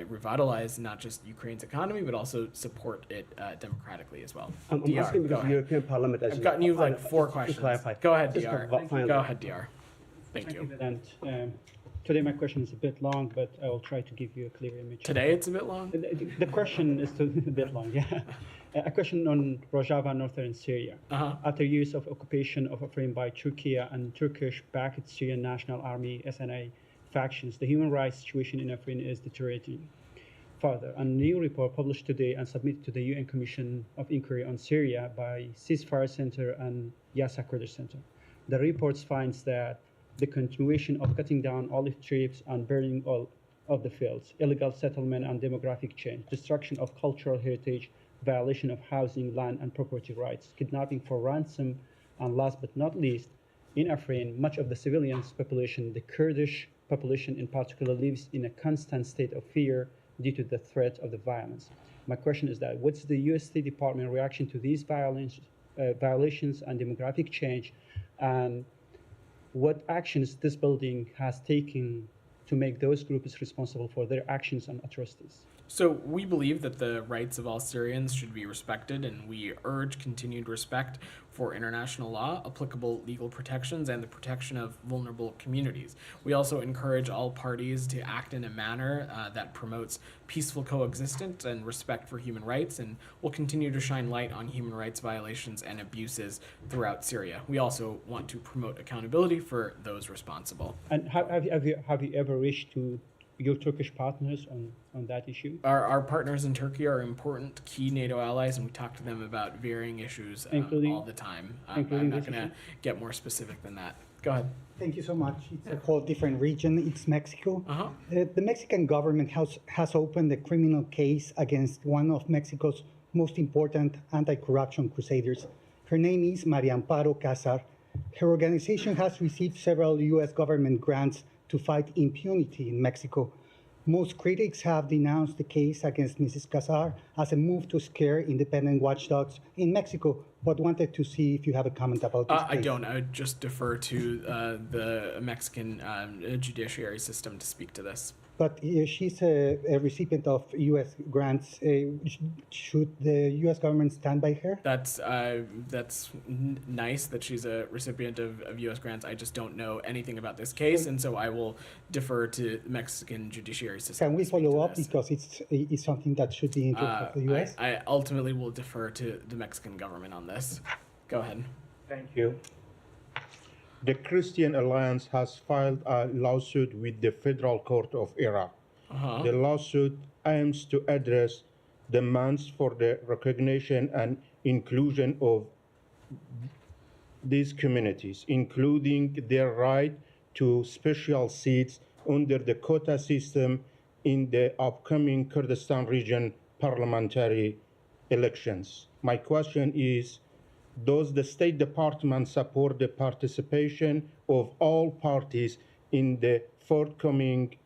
Speaker 1: revitalize not just Ukraine's economy, but also support it democratically as well.
Speaker 2: I'm asking because the European Parliament...
Speaker 1: I've gotten you like 4 questions. Go ahead, DR. Go ahead, DR. Thank you.
Speaker 11: Today my question is a bit long, but I will try to give you a clear image.
Speaker 1: Today it's a bit long?
Speaker 11: The question is a bit long, yeah. A question on Rojava, northern Syria. After years of occupation of Afrin by Turkey and Turkish-backed Syrian National Army SNA factions, the human rights situation in Afrin is deteriorating further. A new report published today and submitted to the UN Commission of Inquiry on Syria by Ceasefire Center and Yasa Kurdish Center. The report finds that the continuation of cutting down olive trees and burning all of the fields, illegal settlement and demographic change, destruction of cultural heritage, violation of housing, land, and property rights, kidnapping for ransom, and last but not least, in Afrin, much of the civilian population, the Kurdish population in particular, lives in a constant state of fear due to the threat of the violence. My question is that what's the U.S. State Department reaction to these violations and demographic change, and what actions this building has taken to make those groups responsible for their actions and atrocities?
Speaker 1: So we believe that the rights of all Syrians should be respected, and we urge continued respect for international law, applicable legal protections, and the protection of vulnerable communities. We also encourage all parties to act in a manner that promotes peaceful coexistence and respect for human rights, and will continue to shine light on human rights violations and abuses throughout Syria. We also want to promote accountability for those responsible.
Speaker 11: And have you ever reached to your Turkish partners on that issue?
Speaker 1: Our partners in Turkey are important key NATO allies, and we talk to them about varying issues all the time. I'm not going to get more specific than that. Go ahead.
Speaker 12: Thank you so much. It's a whole different region. It's Mexico. The Mexican government has opened a criminal case against one of Mexico's most important anti-corruption crusaders. Her name is Maria Amparo Casar. Her organization has received several U.S. government grants to fight impunity in Mexico. Most critics have denounced the case against Mrs. Casar as a move to scare independent watchdogs in Mexico, but wanted to see if you have a comment about this case.
Speaker 1: I don't. I would just defer to the Mexican judiciary system to speak to this.
Speaker 12: But she's a recipient of U.S. grants. Should the U.S. government stand by her?
Speaker 1: That's nice that she's a recipient of U.S. grants. I just don't know anything about this case, and so I will defer to the Mexican judiciary system.
Speaker 12: Can we follow up, because it's something that should be in interest of the U.S.?
Speaker 1: I ultimately will defer to the Mexican government on this. Go ahead.
Speaker 13: Thank you. The Christian Alliance has filed a lawsuit with the Federal Court of Iraq. The lawsuit aims to address demands for the recognition and inclusion of these communities, including their right to special seats under the quota system in the upcoming Kurdistan region parliamentary elections. My question is, does the State Department support the participation of all parties in the forthcoming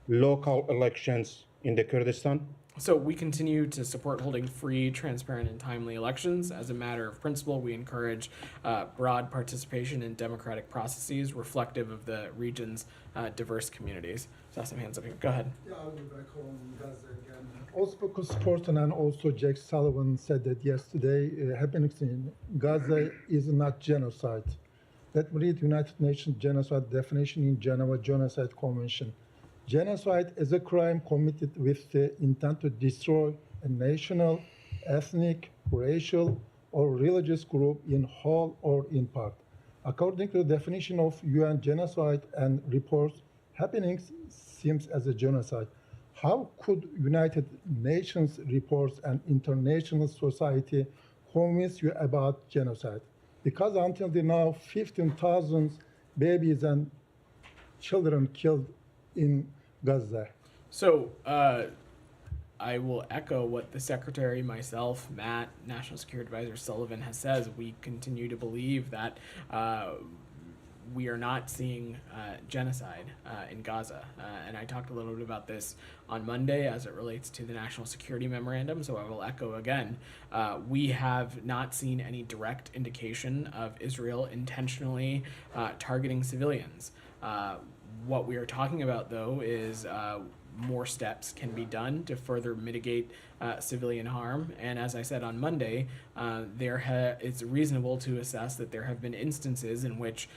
Speaker 13: local elections in the Kurdistan?
Speaker 1: So we continue to support holding free, transparent, and timely elections. As a matter of principle, we encourage broad participation in democratic processes reflective of the region's diverse communities. Saw some hands up here. Go ahead.
Speaker 14: Yeah, I'll be back on Gaza again. Also, Spokesperson and also Jake Sullivan said that yesterday happenings in Gaza is not genocide. Let me read United Nations genocide definition in Geneva Genocide Convention. Genocide is a crime committed with the intent to destroy a national, ethnic, racial, or religious group in whole or in part. According to the definition of UN genocide and reports, happenings seems as a genocide. How could United Nations reports and international society convince you about genocide? Because until now, 15,000 babies and children killed in Gaza.
Speaker 1: So I will echo what the Secretary, myself, Matt, National Security Advisor Sullivan has said. We continue to believe that we are not seeing genocide in Gaza. And I talked a little bit about this on Monday as it relates to the National Security Memorandum, so I will echo again. We have not seen any direct indication of Israel intentionally targeting civilians. What we are talking about, though, is more steps can be done to further mitigate civilian harm. And as I said on Monday, it's reasonable to assess that there have been instances in which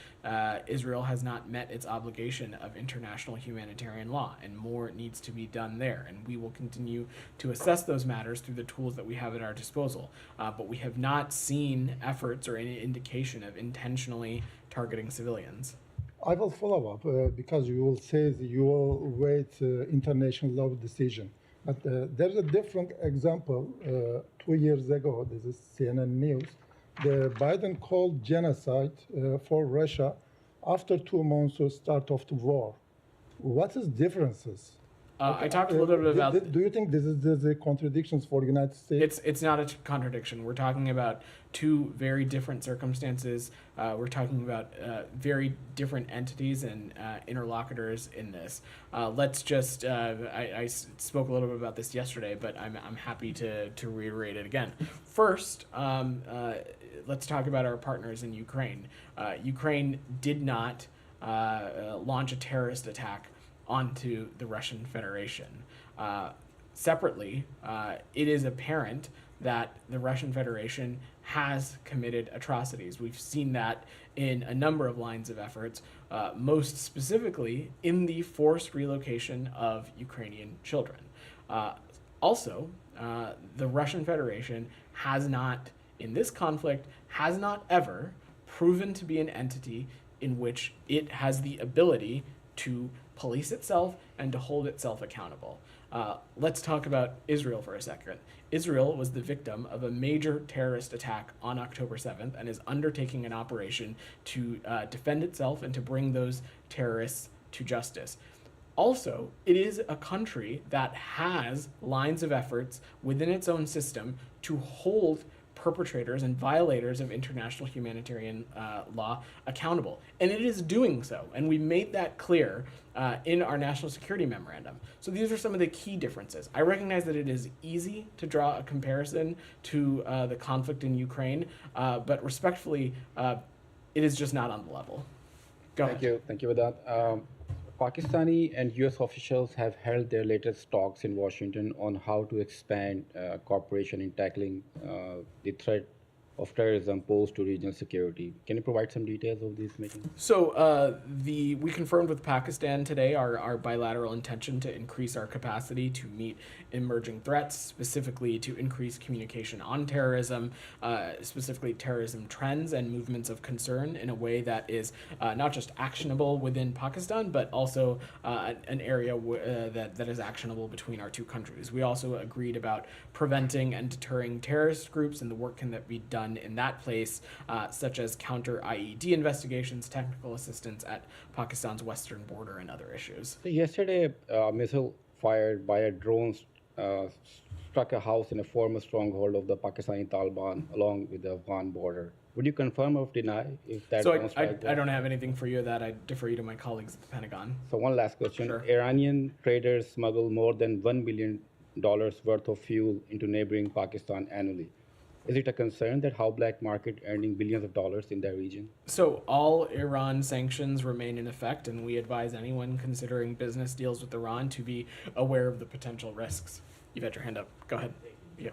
Speaker 1: Israel has not met its obligation of international humanitarian law, and more needs to be done there. And we will continue to assess those matters through the tools that we have at our disposal. But we have not seen efforts or any indication of intentionally targeting civilians.
Speaker 14: I will follow up because you will say that you will wait international law decision. But there's a different example. 2 years ago, this is CNN News, the Biden called genocide for Russia after 2 months of start of the war. What is differences?
Speaker 1: I talked a little bit about.
Speaker 14: Do you think this is the contradictions for the United States?
Speaker 1: It's not a contradiction. We're talking about two very different circumstances. We're talking about very different entities and interlocutors in this. Let's just. I spoke a little bit about this yesterday, but I'm happy to reiterate it again. First, let's talk about our partners in Ukraine. Ukraine did not launch a terrorist attack onto the Russian Federation. Separately, it is apparent that the Russian Federation has committed atrocities. We've seen that in a number of lines of efforts, most specifically in the forced relocation of Ukrainian children. Also, the Russian Federation has not, in this conflict, has not ever proven to be an entity in which it has the ability to police itself and to hold itself accountable. Let's talk about Israel for a second. Israel was the victim of a major terrorist attack on October 7th and is undertaking an operation to defend itself and to bring those terrorists to justice. Also, it is a country that has lines of efforts within its own system to hold perpetrators and violators of international humanitarian law accountable. And it is doing so. And we made that clear in our national security memorandum. So these are some of the key differences. I recognize that it is easy to draw a comparison to the conflict in Ukraine, but respectfully, it is just not on the level. Go ahead.
Speaker 15: Thank you for that. Pakistani and US officials have held their latest talks in Washington on how to expand cooperation in tackling the threat of terrorism posed to regional security. Can you provide some details of these meetings?
Speaker 1: So we confirmed with Pakistan today our bilateral intention to increase our capacity to meet emerging threats, specifically to increase communication on terrorism, specifically terrorism trends and movements of concern in a way that is not just actionable within Pakistan, but also an area that is actionable between our two countries. We also agreed about preventing and deterring terrorist groups, and the work can that be done done in that place, such as counter IED investigations, technical assistance at Pakistan's western border, and other issues.
Speaker 15: So yesterday, a missile fired by a drone struck a house in a former stronghold of the Pakistani Taliban along with the Afghan border. Would you confirm or deny if that
Speaker 1: So
Speaker 15: drone strike
Speaker 1: I don't have anything for you that I defer you to my colleagues at the Pentagon.
Speaker 15: So one last question.
Speaker 1: Sure.
Speaker 15: Iranian traders smuggle more than $1 billion worth of fuel into neighboring Pakistan annually. Is it a concern that how black market earning billions of dollars in that region?
Speaker 1: So all Iran sanctions remain in effect, and we advise anyone considering business deals with Iran to be aware of the potential risks. You've had your hand up. Go ahead. Yeah.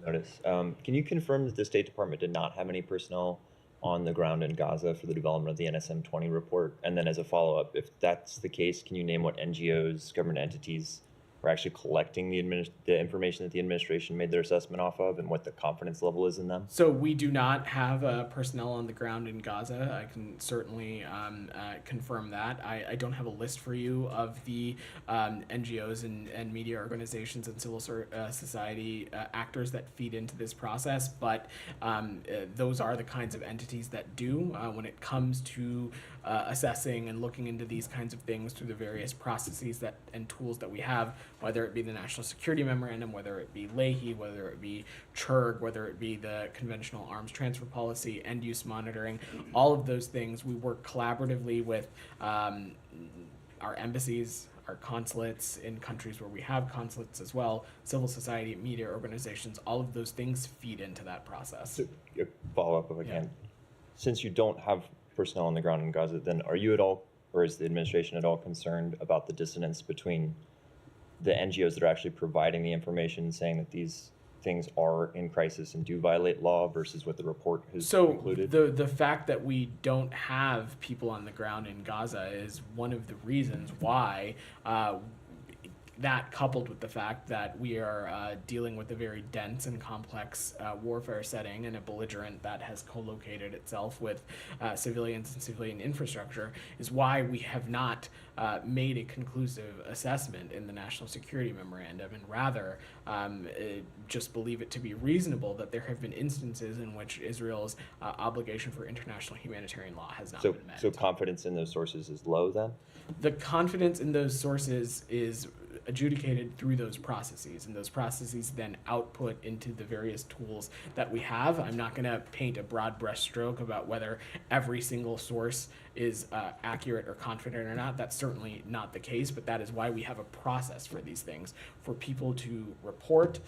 Speaker 16: Notice. Can you confirm that the State Department did not have any personnel on the ground in Gaza for the development of the NSM-20 report? And then as a follow-up, if that's the case, can you name what NGOs, government entities, are actually collecting the information that the administration made their assessment off of, and what the confidence level is in them?
Speaker 1: So we do not have personnel on the ground in Gaza. I can certainly confirm that. I don't have a list for you of the NGOs and media organizations and civil society actors that feed into this process, but those are the kinds of entities that do when it comes to assessing and looking into these kinds of things through the various processes and tools that we have, whether it be the National Security Memorandum, whether it be Leahy, whether it be CHURG, whether it be the Conventional Arms Transfer Policy, end use monitoring, all of those things. We work collaboratively with our embassies, our consulates in countries where we have consulates as well, civil society, media organizations, all of those things feed into that process.
Speaker 16: So, a follow-up if I can. Since you don't have personnel on the ground in Gaza, then are you at all, or is the administration at all concerned about the dissonance between the NGOs that are actually providing the information, saying that these things are in crisis and do violate law, versus what the report has concluded?
Speaker 1: So the fact that we don't have people on the ground in Gaza is one of the reasons why that, coupled with the fact that we are dealing with a very dense and complex warfare setting and a belligerent that has co-located itself with civilians and civilian infrastructure, is why we have not made a conclusive assessment in the National Security Memorandum, and rather just believe it to be reasonable that there have been instances in which Israel's obligation for international humanitarian law has not been met.
Speaker 16: So confidence in those sources is low then?
Speaker 1: The confidence in those sources is adjudicated through those processes, and those processes then output into the various tools that we have. I'm not going to paint a broad brushstroke about whether every single source is accurate or confident or not. That's certainly not the case, but that is why we have a process for these things, for people to report,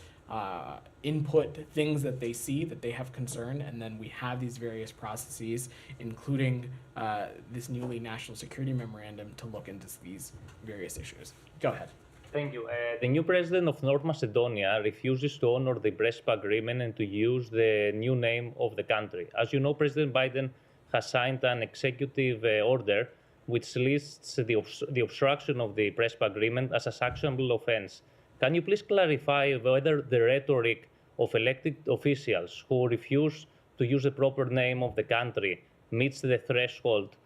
Speaker 1: input things that they see, that they have concern, and then we have these various processes, including this newly National Security Memorandum, to look into these various issues. Go ahead.
Speaker 17: Thank you. The new president of North Macedonia refuses to honor the Prespa agreement and to use the new name of the country. As you know, President Biden has signed an executive order which lists the obstruction of the Prespa agreement as a sanctionable offense. Can you please clarify whether the rhetoric of elected officials who refuse to use the proper name of the country meets the threshold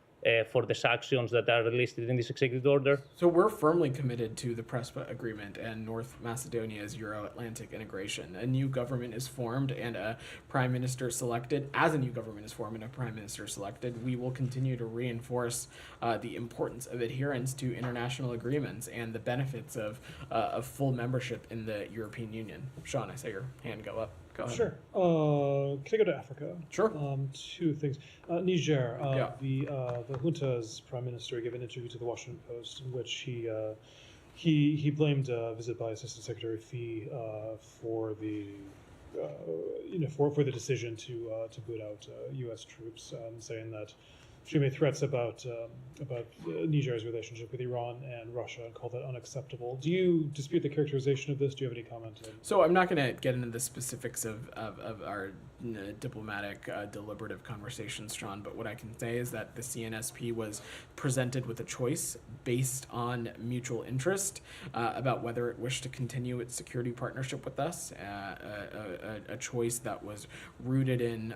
Speaker 17: for the sanctions that are listed in this executive order?
Speaker 1: So we're firmly committed to the Prespa agreement and North Macedonia's Euro-Atlantic integration. A new government is formed and a prime minister selected. As a new government is formed and a prime minister selected, we will continue to reinforce the importance of adherence to international agreements and the benefits of full membership in the European Union. Sean, I saw your hand go up. Go ahead.
Speaker 3: Sure. Can I go to Africa?
Speaker 1: Sure.
Speaker 3: Two things. Niger.
Speaker 1: Yeah.
Speaker 3: The junta's prime minister gave an interview to the Washington Post in which he blamed a visit by Assistant Secretary Fee for the for the decision to boot out U.S. troops, saying that she made threats about Niger's relationship with Iran and Russia and called that unacceptable. Do you dispute the characterization of this? Do you have any comment?
Speaker 1: So I'm not going to get into the specifics of our diplomatic deliberative conversations, Sean, but what I can say is that the CNSP was presented with a choice based on mutual interest about whether it wished to continue its security partnership with us, a choice that was rooted in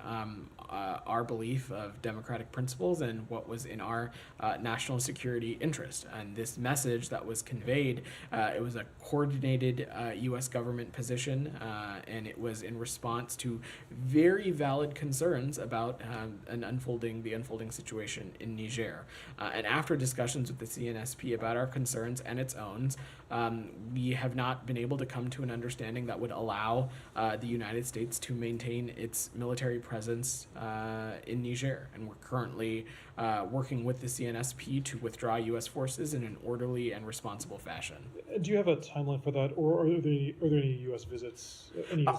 Speaker 1: our belief of democratic principles and what was in our national security interest. And this message that was conveyed, it was a coordinated U.S. government position, and it was in response to very valid concerns about the unfolding situation in Niger. And after discussions with the CNSP about our concerns and its own, we have not been able to come to an understanding that would allow the United States to maintain its military presence in Niger. And we're currently working with the CNSP to withdraw U.S. forces in an orderly and responsible fashion.
Speaker 3: Do you have a timeline for that, or are there any U.S. visits?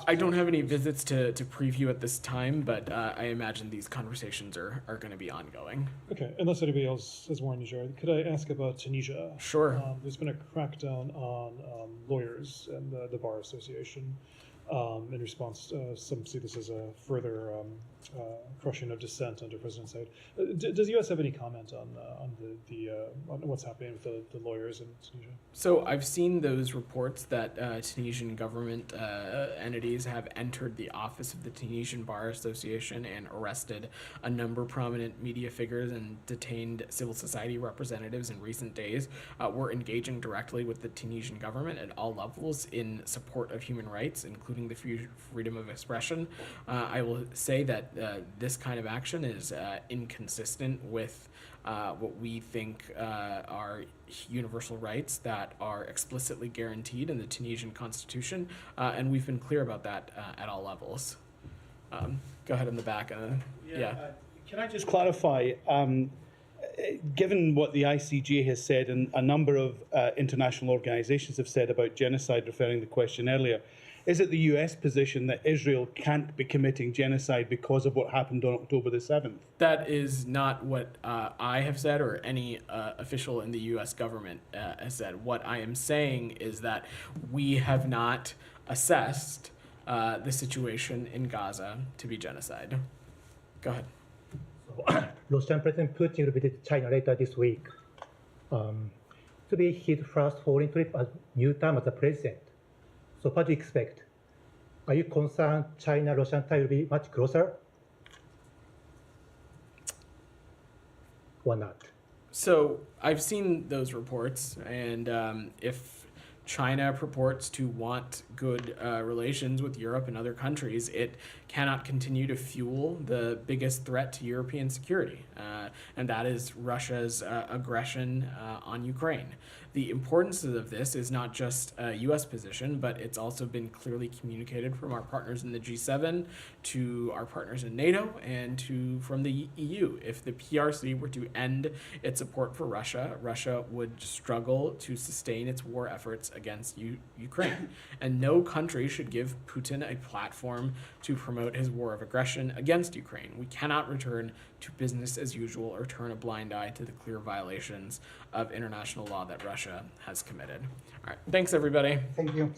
Speaker 1: I don't have any visits to preview at this time, but I imagine these conversations are going to be ongoing.
Speaker 3: Okay, unless anybody else has more on Niger, could I ask about Tunisia?
Speaker 1: Sure.
Speaker 3: There's been a crackdown on lawyers and the Bar Association in response. Some see this as a further crushing of dissent under President Said. Does the U.S. have any comment on what's happening with the lawyers in Tunisia?
Speaker 1: So I've seen those reports that Tunisian government entities have entered the office of the Tunisian Bar Association and arrested a number of prominent media figures and detained civil society representatives in recent days. We're engaging directly with the Tunisian government at all levels in support of human rights, including the freedom of expression. I will say that this kind of action is inconsistent with what we think are universal rights that are explicitly guaranteed in the Tunisian constitution, and we've been clear about that at all levels. Go ahead in the back.
Speaker 8: Can I just clarify? Given what the ICJ has said and a number of international organizations have said about genocide, referring to the question earlier, is it the US position that Israel can't be committing genocide because of what happened on October the 7th?
Speaker 1: That is not what I have said or any official in the US government has said. What I am saying is that we have not assessed the situation in Gaza to be genocide. Go ahead.
Speaker 18: Russian President Putin will visit China later this week. To be his first foreign trip as new term as a president. So what do you expect? Are you concerned China-Russian tie will be much closer? Or not?
Speaker 1: So I've seen those reports, and if China purports to want good relations with Europe and other countries, it cannot continue to fuel the biggest threat to European security, and that is Russia's aggression on Ukraine. The importance of this is not just a U.S. position, but it's also been clearly communicated from our partners in the G7 to our partners in NATO and from the EU. If the PRC were to end its support for Russia, Russia would struggle to sustain its war efforts against Ukraine. And no country should give Putin a platform to promote his war of aggression against Ukraine. We cannot return to business as usual or turn a blind eye to the clear violations of international law that Russia has committed. All right. Thanks, everybody.
Speaker 12: Thank you.